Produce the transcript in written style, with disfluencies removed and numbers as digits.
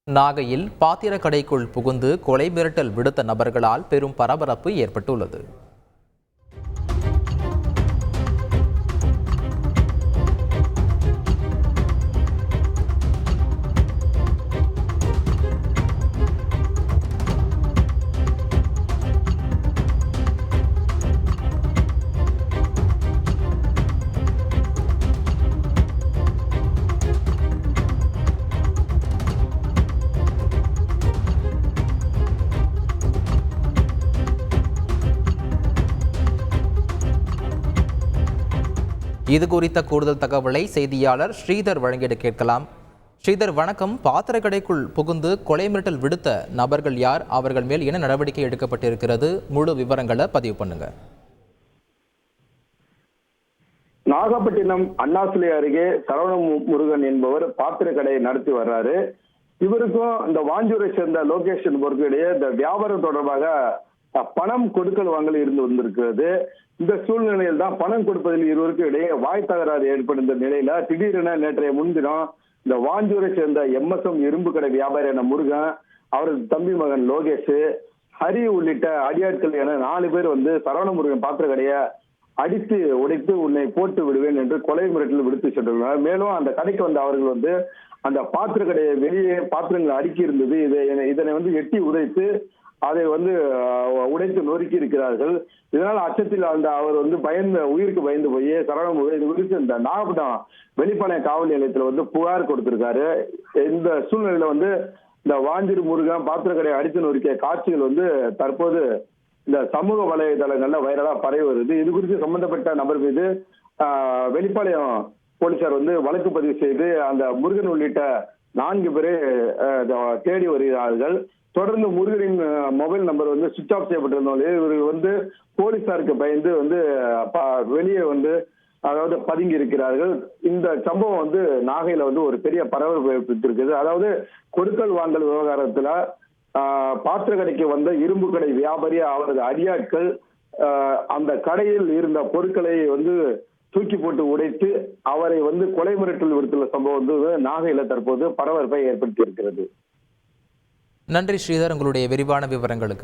நாகையில் பாத்திர கடைக்குள் புகுந்து கொலை மிரட்டல் விடுத்த நபர்களால் பெரும் பரபரப்பு ஏற்பட்டுள்ளது. இது குறித்த கூடுதல் தகவலை செய்தியாளர் ஸ்ரீதர் வழங்கிட கேட்கலாம். ஸ்ரீதர், வணக்கம். பாத்திர கடைக்குள் புகுந்து கொலை மிரட்டல் விடுத்த நபர்கள் யார்? அவர்கள் மேல் என்ன நடவடிக்கை எடுக்கப்பட்டிருக்கிறது? முழு விவரங்களை பதிவு பண்ணுங்க. நாகப்பட்டினம் அண்ணாசிலை அருகே சரவண முருகன் என்பவர் பாத்திர கடையை நடத்தி வர்றாரு. இவருக்கும் இந்த வாஞ்சூரை சேர்ந்த லோகேஷ் என்பவருக்கும் இடையே இந்த வியாபாரம் தொடர்பாக பணம் கொடுக்கல் வாங்கல் இருந்து வந்திருக்கிறது. இந்த சூழ்நிலையில் தான் பணம் கொடுப்பதில் இருவருக்கும் இடையே வாய் தகராறு ஏற்படுத்த நிலையில திடீரென நேற்றைய முன்தினம் இந்த வாஞ்சூரை சேர்ந்த MSM இரும்பு கடை வியாபாரியான முருகன், அவரது தம்பி மகன் லோகேஷ், ஹரி உள்ளிட்ட அடியாட்கள் என 4 பேர் வந்து சரவண முருகன் பாத்திர கடையை அடித்து உடைத்து உன்னை போட்டு விடுவேன் என்று கொலை மிரட்டல் விடுத்து சென்றுள்ளனர். மேலும் அந்த கடைக்கு வந்த அவர்கள் வந்து அந்த பாத்திர கடையை வெளியே பாத்திரங்கள் அடுக்கி இருந்தது. இதனை வந்து எட்டி உதைத்து அதை வந்து உடைத்து நொறுக்கி இருக்கிறார்கள். இதனால் அச்சத்தில் அவர் வந்து உயிருக்கு பயந்து போய் சரவண இது குறித்து இந்த நாகப்பட்டினம் வெளிப்பாளையம் காவல் நிலையத்தில் வந்து புகார் கொடுத்திருக்காரு. இந்த சூழ்நிலையில வந்து இந்த வாஞ்சூர் முருகன் பாத்திர கடையை அடித்து நொறுக்கிய காட்சிகள் வந்து தற்போது இந்த சமூக வலைதளங்கள்ல வைரலா பரவி வருது. இது குறித்து சம்பந்தப்பட்ட நபர் மீது வெளிப்பாளையம் போலீசார் வந்து வழக்கு பதிவு செய்து அந்த முருகன் உள்ளிட்ட 4 பேரை தேடி வருகிறார்கள். தொடர்ந்து முருகனின் மொபைல் நம்பர் வந்து சுவிட்ச் ஆஃப் செய்யப்பட்டிருந்தாலும் இவர்கள் வந்து போலீசாருக்கு பயந்து வந்து வெளியே வந்து அதாவது பதுங்கி இருக்கிறார்கள். இந்த சம்பவம் வந்து நாகையில வந்து ஒரு பெரிய பரபரப்பு ஏற்படுத்திருக்குது. அதாவது கொடுக்கல் வாங்கல் விவகாரத்துல பாத்திர கடைக்கு வந்த இரும்பு கடை வியாபாரி அவரது அடியாட்கள் அந்த கடையில் இருந்த பொருட்களை வந்து தூக்கி போட்டு உடைத்து அவரை வந்து கொலை மிரட்டல் விடுத்துள்ள சம்பவம் வந்து நாகையில தற்போது பரபரப்பை ஏற்படுத்தி இருக்கிறது. நன்றி ஸ்ரீதர், உங்களுடைய விரிவான விவரங்களுக்கு.